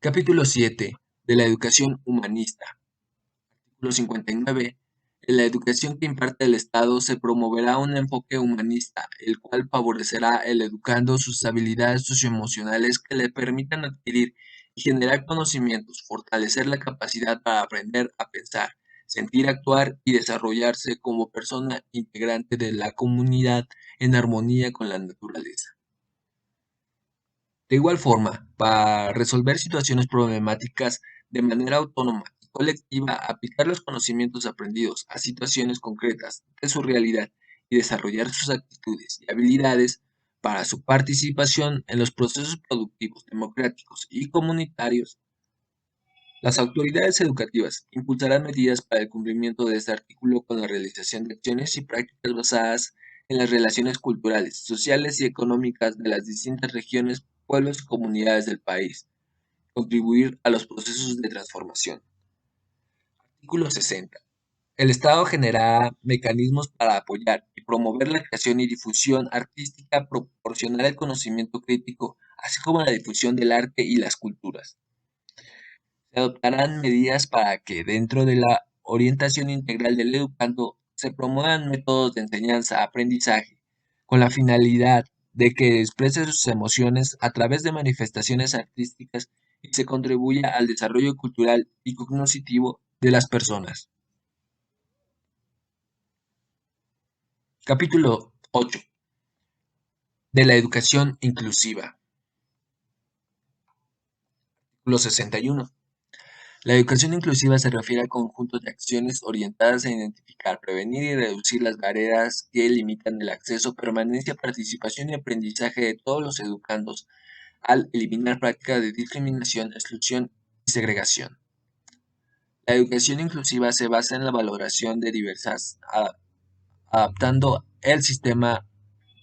Capítulo 7 de la educación humanista. Artículo 59. En la educación que imparte el Estado se promoverá un enfoque humanista, el cual favorecerá el educando sus habilidades socioemocionales que le permitan adquirir y generar conocimientos, fortalecer la capacidad para aprender a pensar, sentir, actuar y desarrollarse como persona integrante de la comunidad en armonía con la naturaleza. De igual forma, para resolver situaciones problemáticas de manera autónoma y colectiva, aplicar los conocimientos aprendidos a situaciones concretas de su realidad y desarrollar sus actitudes y habilidades para su participación en los procesos productivos, democráticos y comunitarios. Las autoridades educativas impulsarán medidas para el cumplimiento de este artículo con la realización de acciones y prácticas basadas en las relaciones culturales, sociales y económicas de las distintas regiones, pueblos y comunidades del país. Contribuir a los procesos de transformación. Artículo 60. El Estado generará mecanismos para apoyar y promover la creación y difusión artística, proporcionar el conocimiento crítico, así como la difusión del arte y las culturas. Se adoptarán medidas para que, dentro de la orientación integral del educando, se promuevan métodos de enseñanza-aprendizaje con la finalidad de que exprese sus emociones a través de manifestaciones artísticas y se contribuya al desarrollo cultural y cognitivo de las personas. Capítulo 8 de la educación inclusiva. Artículo 61. La educación inclusiva se refiere al conjunto de acciones orientadas a identificar, prevenir y reducir las barreras que limitan el acceso, permanencia, participación y aprendizaje de todos los educandos, al eliminar prácticas de discriminación, exclusión y segregación. La educación inclusiva se basa en la valoración de diversas, adaptando el sistema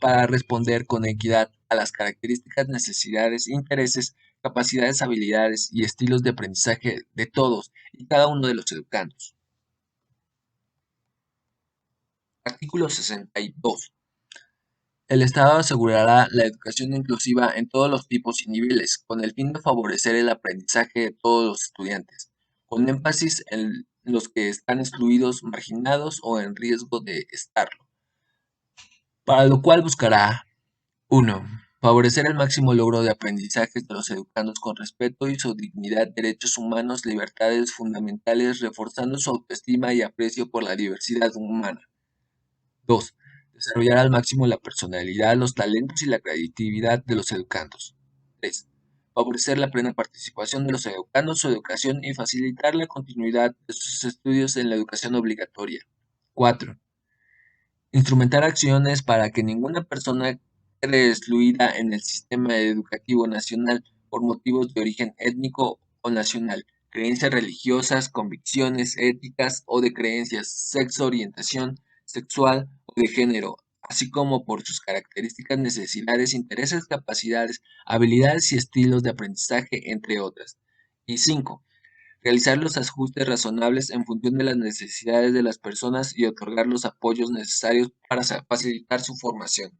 para responder con equidad a las características, necesidades, intereses, capacidades, habilidades y estilos de aprendizaje de todos y cada uno de los educandos. Artículo 62. El Estado asegurará la educación inclusiva en todos los tipos y niveles, con el fin de favorecer el aprendizaje de todos los estudiantes, con énfasis en los que están excluidos, marginados o en riesgo de estarlo, para lo cual buscará 1. Favorecer el máximo logro de aprendizajes de los educandos con respeto y su dignidad, derechos humanos, libertades fundamentales, reforzando su autoestima y aprecio por la diversidad humana. 2. Desarrollar al máximo la personalidad, los talentos y la creatividad de los educandos. 3. Favorecer la plena participación de los educandos, su educación y facilitar la continuidad de sus estudios en la educación obligatoria. 4. Instrumentar acciones para que ninguna persona quede excluida en el sistema educativo nacional por motivos de origen étnico o nacional, creencias religiosas, convicciones éticas o de creencias, sexo, orientación sexual o de género, así como por sus características, necesidades, intereses, capacidades, habilidades y estilos de aprendizaje, entre otras. Y 5. Realizar los ajustes razonables en función de las necesidades de las personas y otorgar los apoyos necesarios para facilitar su formación.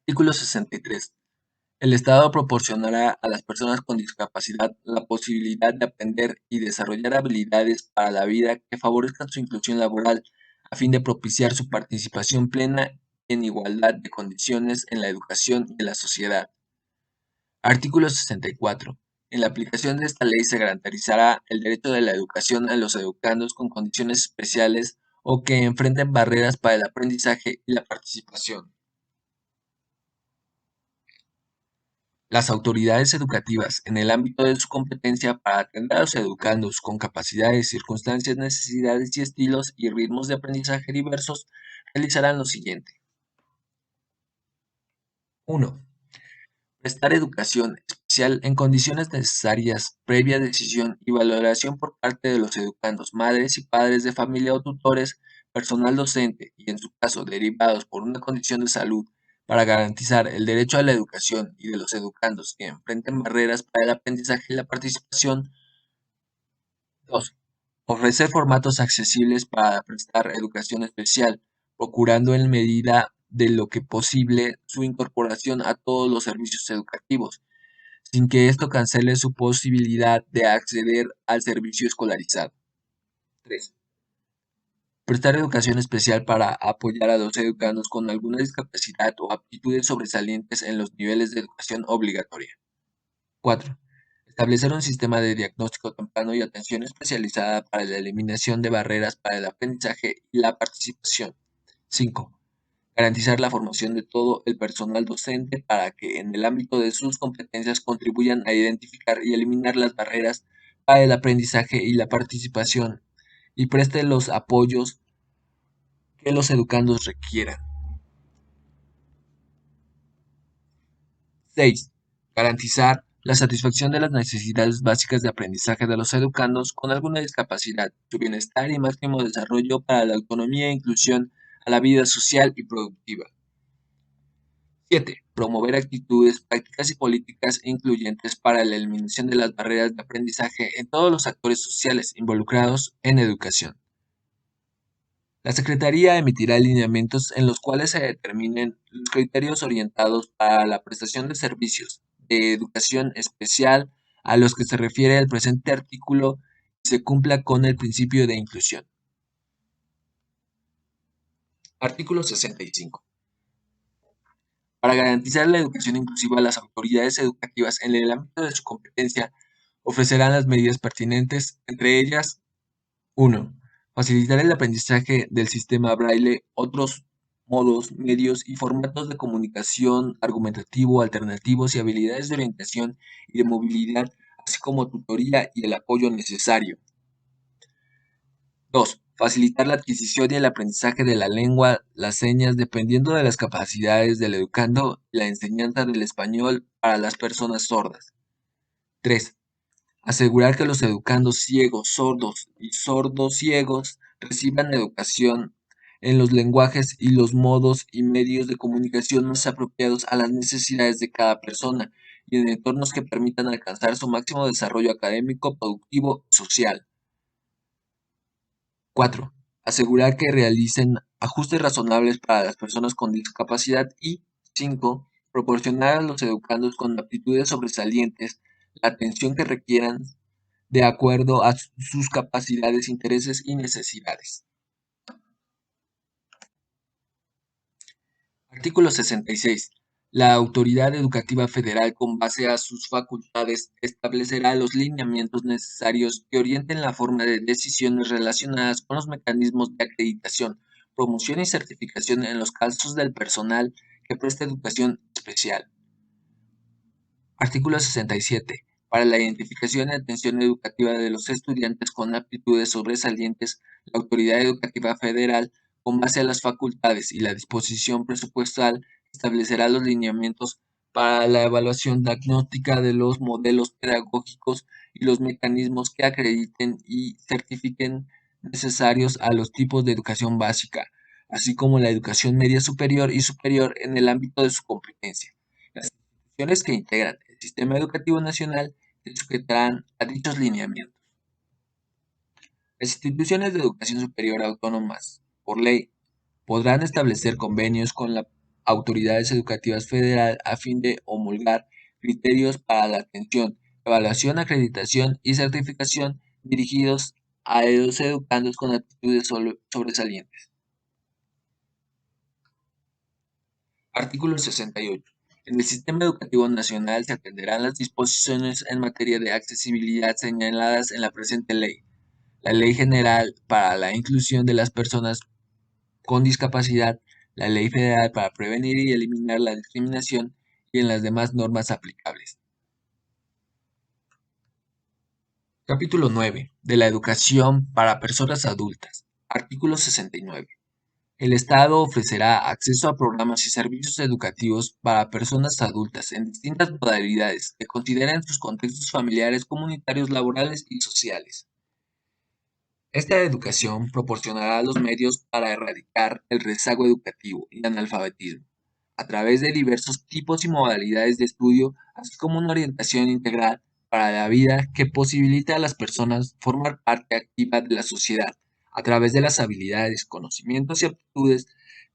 Artículo 63. El Estado proporcionará a las personas con discapacidad la posibilidad de aprender y desarrollar habilidades para la vida que favorezcan su inclusión laboral, a fin de propiciar su participación plena en igualdad de condiciones en la educación y en la sociedad. Artículo 64. En la aplicación de esta ley se garantizará el derecho de la educación a los educandos con condiciones especiales o que enfrenten barreras para el aprendizaje y la participación. Las autoridades educativas, en el ámbito de su competencia para atender a los educandos con capacidades, circunstancias, necesidades y estilos y ritmos de aprendizaje diversos, realizarán lo siguiente. 1. Prestar educación especial en condiciones necesarias, previa decisión y valoración por parte de los educandos, madres y padres de familia o tutores, personal docente y, en su caso, derivados por una condición de salud, para garantizar el derecho a la educación y de los educandos que enfrenten barreras para el aprendizaje y la participación. 2. Ofrecer formatos accesibles para prestar educación especial, procurando en medida de lo que posible su incorporación a todos los servicios educativos, sin que esto cancele su posibilidad de acceder al servicio escolarizado. 3. Prestar educación especial para apoyar a los educandos con alguna discapacidad o aptitudes sobresalientes en los niveles de educación obligatoria. 4. Establecer un sistema de diagnóstico temprano y atención especializada para la eliminación de barreras para el aprendizaje y la participación. 5. Garantizar la formación de todo el personal docente para que en el ámbito de sus competencias contribuyan a identificar y eliminar las barreras para el aprendizaje y la participación y preste los apoyos que los educandos requieran. 6. Garantizar la satisfacción de las necesidades básicas de aprendizaje de los educandos con alguna discapacidad, su bienestar y máximo desarrollo para la autonomía e inclusión a la vida social y productiva. 7. Promover actitudes, prácticas y políticas incluyentes para la eliminación de las barreras de aprendizaje en todos los actores sociales involucrados en educación. La Secretaría emitirá lineamientos en los cuales se determinen los criterios orientados para la prestación de servicios de educación especial a los que se refiere el presente artículo y se cumpla con el principio de inclusión. Artículo 65. Para garantizar la educación inclusiva, las autoridades educativas en el ámbito de su competencia ofrecerán las medidas pertinentes, entre ellas: 1. Facilitar el aprendizaje del sistema Braille, otros modos, medios y formatos de comunicación argumentativo, alternativos y habilidades de orientación y de movilidad, así como tutoría y el apoyo necesario. 2. Facilitar la adquisición y el aprendizaje de la lengua, las señas, dependiendo de las capacidades del educando, y la enseñanza del español para las personas sordas. 3. Asegurar que los educandos ciegos, sordos y sordos-ciegos reciban educación en los lenguajes y los modos y medios de comunicación más apropiados a las necesidades de cada persona y en entornos que permitan alcanzar su máximo desarrollo académico, productivo y social. 4. Asegurar que realicen ajustes razonables para las personas con discapacidad y 5. Proporcionar a los educandos con aptitudes sobresalientes la atención que requieran de acuerdo a sus capacidades, intereses y necesidades. Artículo 66. La Autoridad Educativa Federal, con base a sus facultades, establecerá los lineamientos necesarios que orienten la forma de decisiones relacionadas con los mecanismos de acreditación, promoción y certificación en los casos del personal que presta educación especial. Artículo 67. Para la identificación y atención educativa de los estudiantes con aptitudes sobresalientes, la Autoridad Educativa Federal, con base a las facultades y la disposición presupuestal, establecerá los lineamientos para la evaluación diagnóstica de los modelos pedagógicos y los mecanismos que acrediten y certifiquen necesarios a los tipos de educación básica, así como la educación media superior y superior en el ámbito de su competencia. Las instituciones que integran el sistema educativo nacional se sujetarán a dichos lineamientos. Las instituciones de educación superior autónomas, por ley, podrán establecer convenios con las autoridades educativas federal a fin de homologar criterios para la atención, evaluación, acreditación y certificación dirigidos a los educandos con aptitudes sobresalientes. Artículo 68. En el Sistema Educativo Nacional se atenderán las disposiciones en materia de accesibilidad señaladas en la presente ley, la Ley General para la Inclusión de las Personas con Discapacidad, la Ley Federal para prevenir y eliminar la discriminación y en las demás normas aplicables. Capítulo 9. De la educación para personas adultas. Artículo 69. El Estado ofrecerá acceso a programas y servicios educativos para personas adultas en distintas modalidades que consideren sus contextos familiares, comunitarios, laborales y sociales. Esta educación proporcionará los medios para erradicar el rezago educativo y analfabetismo, a través de diversos tipos y modalidades de estudio, así como una orientación integral para la vida que posibilite a las personas formar parte activa de la sociedad, a través de las habilidades, conocimientos y aptitudes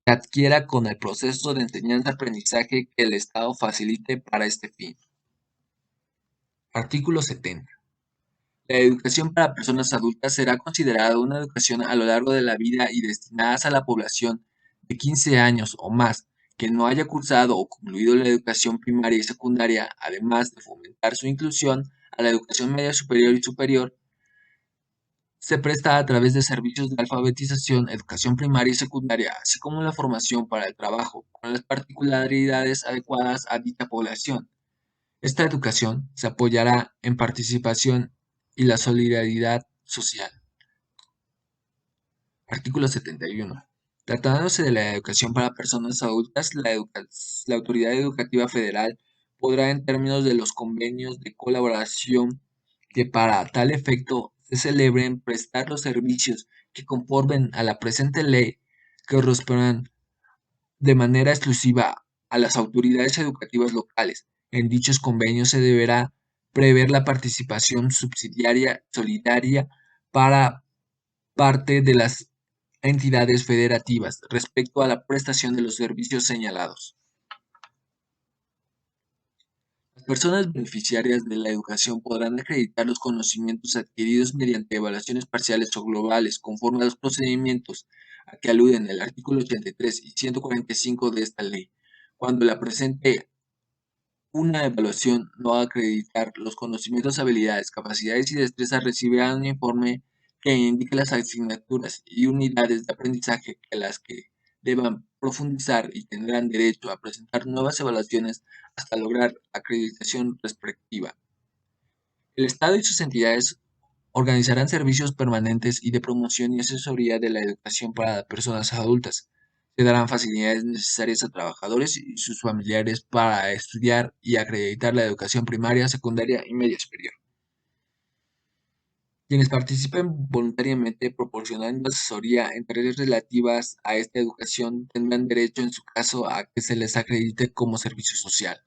que adquiera con el proceso de enseñanza-aprendizaje que el Estado facilite para este fin. Artículo 70. La educación para personas adultas será considerada una educación a lo largo de la vida y destinadas a la población de 15 años o más que no haya cursado o concluido la educación primaria y secundaria, además de fomentar su inclusión a la educación media superior y superior. Se presta a través de servicios de alfabetización, educación primaria y secundaria, así como la formación para el trabajo, con las particularidades adecuadas a dicha población. Esta educación se apoyará en participación y la solidaridad social. Artículo 71. Tratándose de la educación para personas adultas, la Autoridad Educativa Federal podrá, en términos de los convenios de colaboración que para tal efecto se celebren, prestar los servicios que conformen a la presente ley, que correspondan de manera exclusiva a las autoridades educativas locales. En dichos convenios se deberá prever la participación subsidiaria solidaria para parte de las entidades federativas respecto a la prestación de los servicios señalados. Las personas beneficiarias de la educación podrán acreditar los conocimientos adquiridos mediante evaluaciones parciales o globales conforme a los procedimientos a que aluden el artículo 83 y 145 de esta ley. Cuando la presente una evaluación no va a acreditar los conocimientos, habilidades, capacidades y destrezas, recibirán un informe que indique las asignaturas y unidades de aprendizaje que las que deban profundizar y tendrán derecho a presentar nuevas evaluaciones hasta lograr acreditación respectiva. El Estado y sus entidades organizarán servicios permanentes y de promoción y asesoría de la educación para personas adultas. Se darán facilidades necesarias a trabajadores y sus familiares para estudiar y acreditar la educación primaria, secundaria y media superior. Quienes participen voluntariamente proporcionando asesoría en tareas relativas a esta educación tendrán derecho, en su caso, a que se les acredite como servicio social.